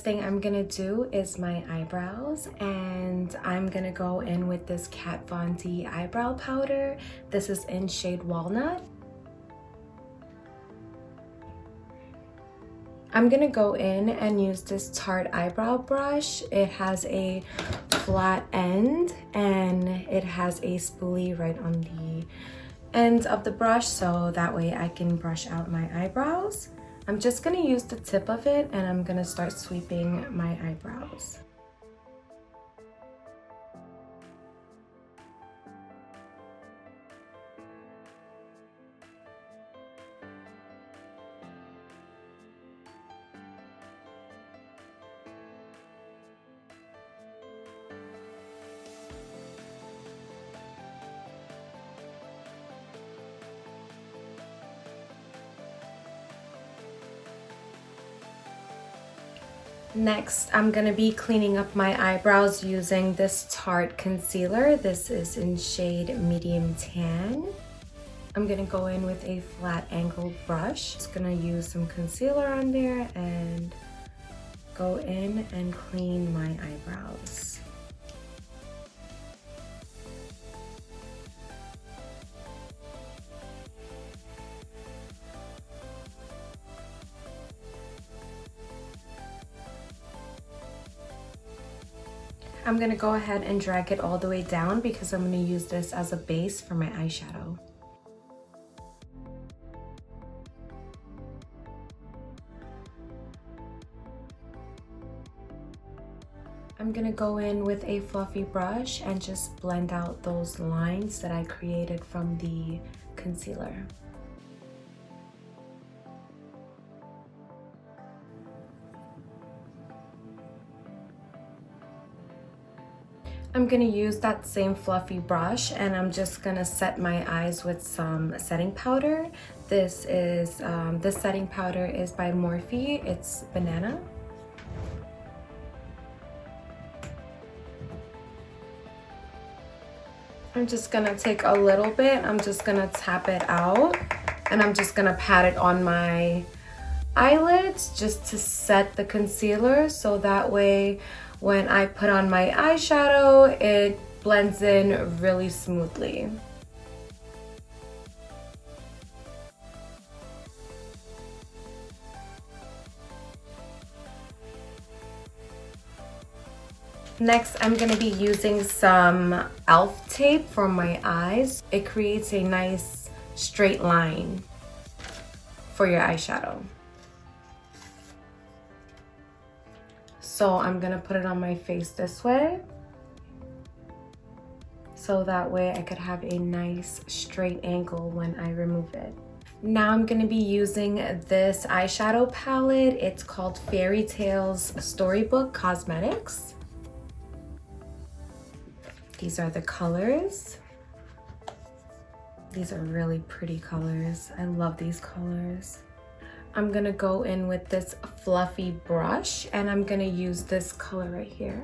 thing I'm gonna do is my eyebrows, and I'm gonna go in with this Kat Von D eyebrow powder. This is in shade Walnut. I'm gonna go in and use this Tarte eyebrow brush. It has a flat end and it has a spoolie right on the end of the brush, so that way I can brush out my eyebrows. I'm just gonna use the tip of it and I'm gonna start sweeping my eyebrows. Next, I'm gonna be cleaning up my eyebrows using this Tarte concealer. This is in shade Medium Tan. I'm gonna go in with a flat angled brush. Just gonna use some concealer on there and go in and clean my eyebrows. I'm gonna go ahead and drag it all the way down because I'm gonna use this as a base for my eyeshadow. I'm gonna go in with a fluffy brush and just blend out those lines that I created from the concealer. I'm gonna use that same fluffy brush and I'm just gonna set my eyes with some setting powder. This setting powder is by Morphe. It's banana. I'm just gonna take a little bit, I'm just gonna tap it out and I'm just gonna pat it on my eyelids just to set the concealer, so that way when I put on my eyeshadow, it blends in really smoothly. Next, I'm gonna be using some e.l.f. tape for my eyes. It creates a nice straight line for your eyeshadow. So I'm gonna put it on my face this way, so that way I could have a nice straight angle when I remove it. Now I'm gonna be using this eyeshadow palette. It's called Fairy Tales Storybook Cosmetics. These are the colors. These are really pretty colors. I love these colors. I'm gonna go in with this fluffy brush and I'm gonna use this color right here.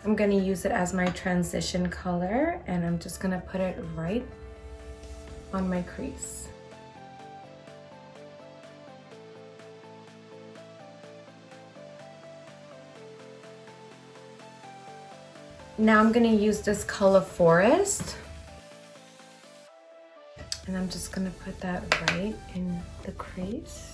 I'm gonna use it as my transition color and I'm just gonna put it right on my crease. Now I'm gonna use this color Forest. And I'm just gonna put that right in the crease.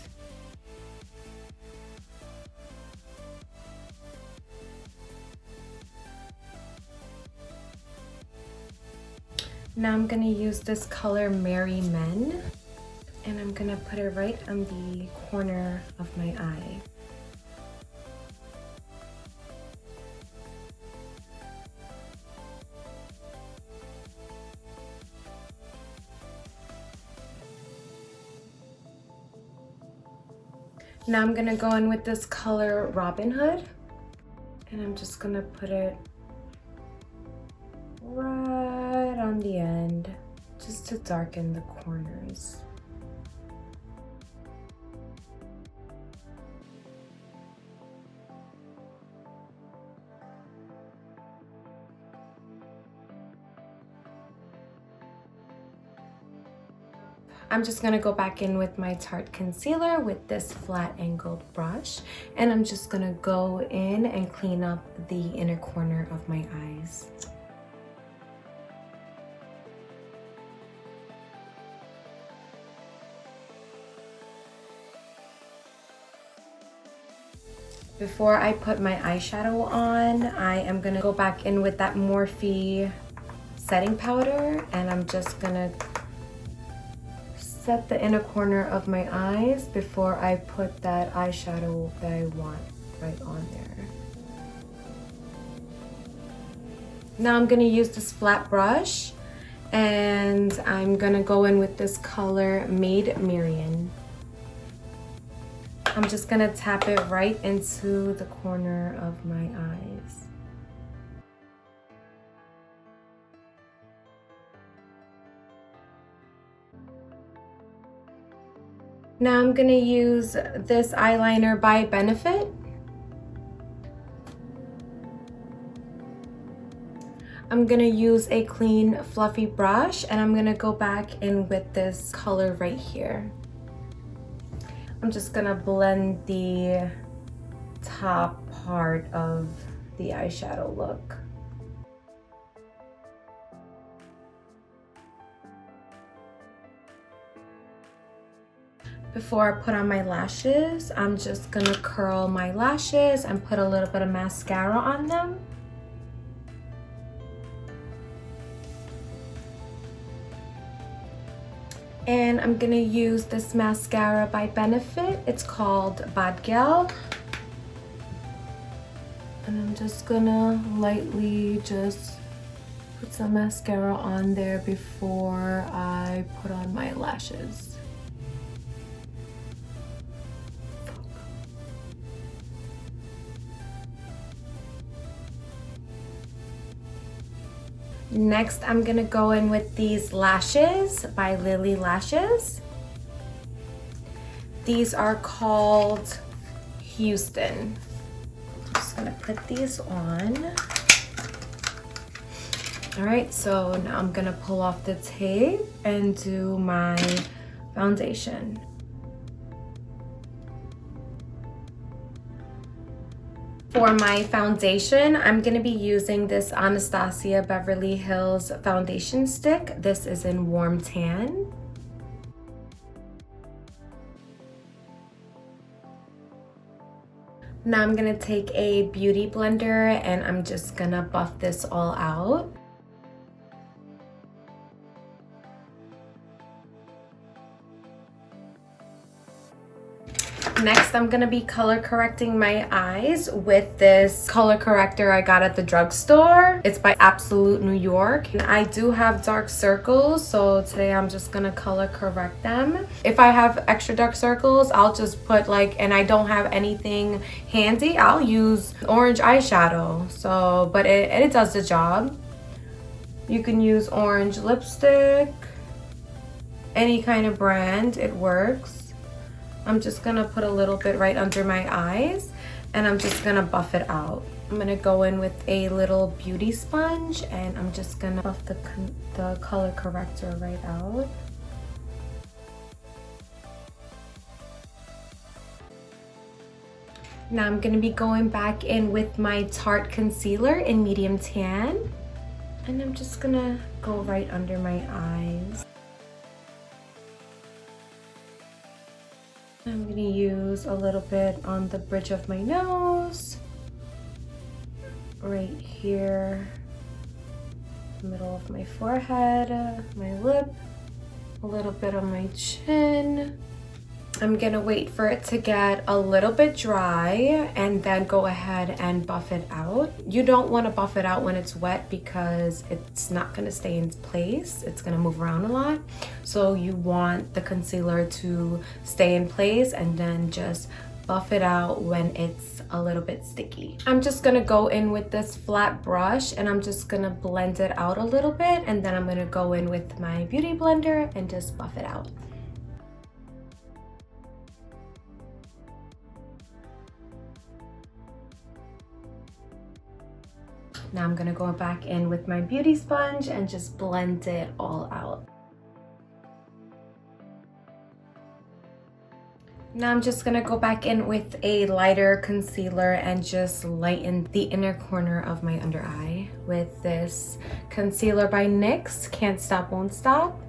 Now I'm gonna use this color Merry Men, and I'm gonna put it right on the corner of my eye. Now I'm gonna go in with this color Robin Hood, and I'm just gonna put it right on the end, just to darken the corners. I'm just gonna go back in with my Tarte concealer with this flat angled brush, and I'm just gonna go in and clean up the inner corner of my eyes. Before I put my eyeshadow on, I am gonna go back in with that Morphe setting powder, and I'm just gonna set the inner corner of my eyes before I put that eyeshadow that I want right on there. Now I'm gonna use this flat brush, and I'm gonna go in with this color Maid Marian. I'm just gonna tap it right into the corner of my eyes. Now I'm gonna use this eyeliner by Benefit. I'm gonna use a clean, fluffy brush, and I'm gonna go back in with this color right here. I'm just gonna blend the top part of the eyeshadow look. Before I put on my lashes, I'm just gonna curl my lashes and put a little bit of mascara on them. And I'm gonna use this mascara by Benefit. It's called Bad Gal. And I'm just gonna lightly just put some mascara on there before I put on my lashes. Next, I'm gonna go in with these lashes by Lily Lashes. These are called Houston. I'm just gonna put these on. All right, so now I'm gonna pull off the tape and do my foundation. For my foundation, I'm gonna be using this Anastasia Beverly Hills foundation stick. This is in Warm Tan. Now I'm gonna take a beauty blender and I'm just gonna buff this all out. Next, I'm gonna be color correcting my eyes with this color corrector I got at the drugstore. It's by Absolute New York. And I do have dark circles, so today I'm just gonna color correct them. If I have extra dark circles, I'll just put and I don't have anything handy, I'll use orange eyeshadow. So, but it does the job. You can use orange lipstick, any kind of brand, it works. I'm just gonna put a little bit right under my eyes and I'm just gonna buff it out. I'm gonna go in with a little beauty sponge and I'm just gonna buff the color corrector right out. Now I'm gonna be going back in with my Tarte concealer in medium tan, and I'm just gonna go right under my eyes. I'm gonna use a little bit on the bridge of my nose, right here, middle of my forehead, my lip, a little bit on my chin. I'm gonna wait for it to get a little bit dry and then go ahead and buff it out. You don't want to buff it out when it's wet because it's not gonna stay in place. It's gonna move around a lot. So you want the concealer to stay in place and then just buff it out when it's a little bit sticky. I'm just gonna go in with this flat brush and I'm just gonna blend it out a little bit, and then I'm gonna go in with my beauty blender and just buff it out. Now I'm gonna go back in with my beauty sponge and just blend it all out. Now I'm just gonna go back in with a lighter concealer and just lighten the inner corner of my under eye with this concealer by NYX, Can't Stop, Won't Stop.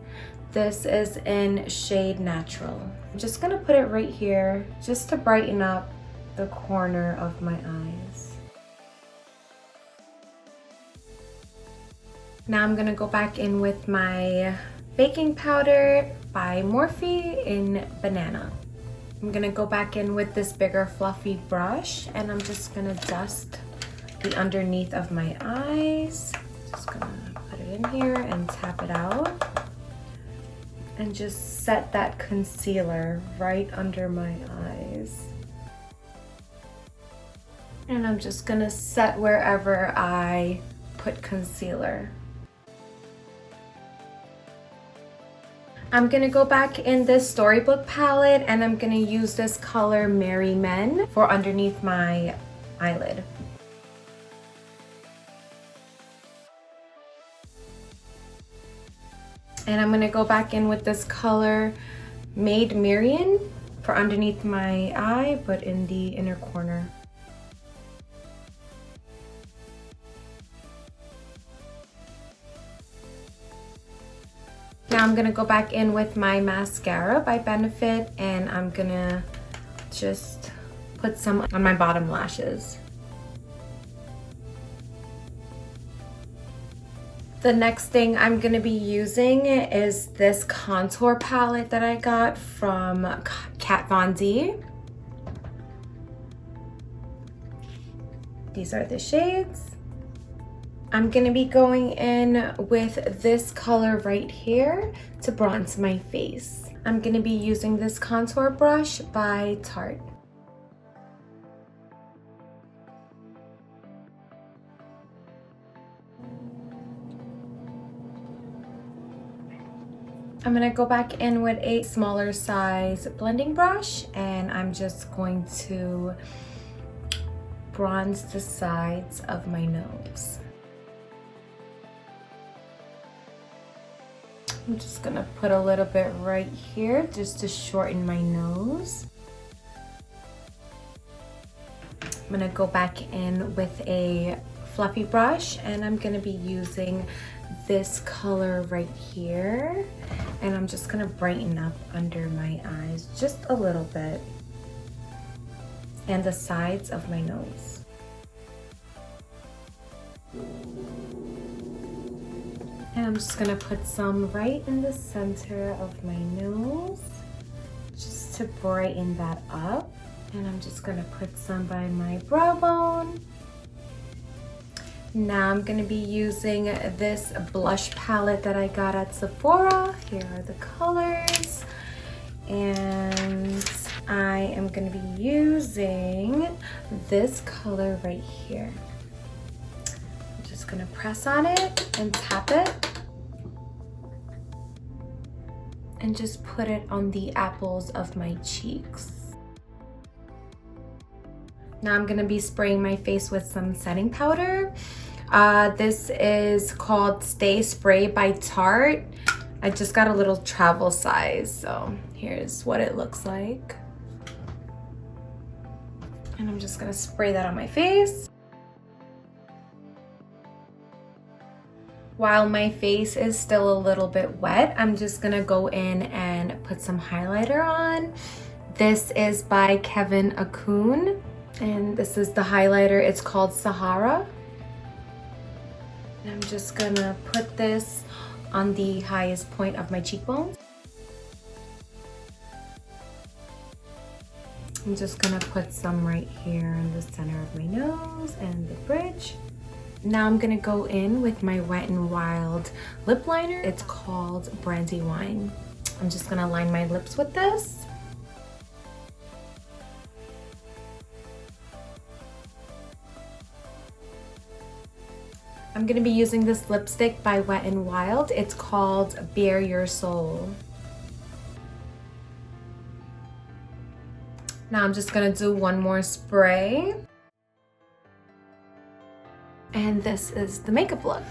This is in shade Natural. I'm just gonna put it right here just to brighten up the corner of my eyes. Now I'm gonna go back in with my baking powder by Morphe in Banana. I'm gonna go back in with this bigger fluffy brush and I'm just gonna dust the underneath of my eyes. Just gonna put it in here and tap it out. And just set that concealer right under my eyes. And I'm just gonna set wherever I put concealer. I'm gonna go back in this Storybook palette and I'm gonna use this color Merry Men for underneath my eyelid. And I'm gonna go back in with this color Maid Marian for underneath my eye, but in the inner corner. Now I'm gonna go back in with my mascara by Benefit and I'm gonna just put some on my bottom lashes. The next thing I'm gonna be using is this contour palette that I got from Kat Von D. These are the shades. I'm gonna be going in with this color right here to bronze my face. I'm gonna be using this contour brush by Tarte. I'm gonna go back in with a smaller size blending brush and I'm just going to bronze the sides of my nose. I'm just gonna put a little bit right here just to shorten my nose. I'm gonna go back in with a fluffy brush and I'm gonna be using this color right here and I'm just gonna brighten up under my eyes just a little bit and the sides of my nose. And I'm just gonna put some right in the center of my nose just to brighten that up. And I'm just gonna put some by my brow bone. Now I'm gonna be using this blush palette that I got at Sephora. Here are the colors. And I am gonna be using this color right here. I'm just gonna press on it and tap it. And just put it on the apples of my cheeks. Now I'm gonna be spraying my face with some setting powder. This is called Stay Spray by Tarte. I just got a little travel size, so here's what it looks like. And I'm just gonna spray that on my face. While my face is still a little bit wet, I'm just gonna go in and put some highlighter on. This is by Kevin Akun, and this is the highlighter. It's called Sahara. And I'm just gonna put this on the highest point of my cheekbone. I'm just gonna put some right here in the center of my nose and the bridge. Now I'm gonna go in with my Wet n Wild lip liner. It's called Brandy Wine. I'm just gonna line my lips with this. I'm gonna be using this lipstick by Wet n Wild. It's called Bare Your Soul. Now I'm just gonna do one more spray. And this is the makeup look.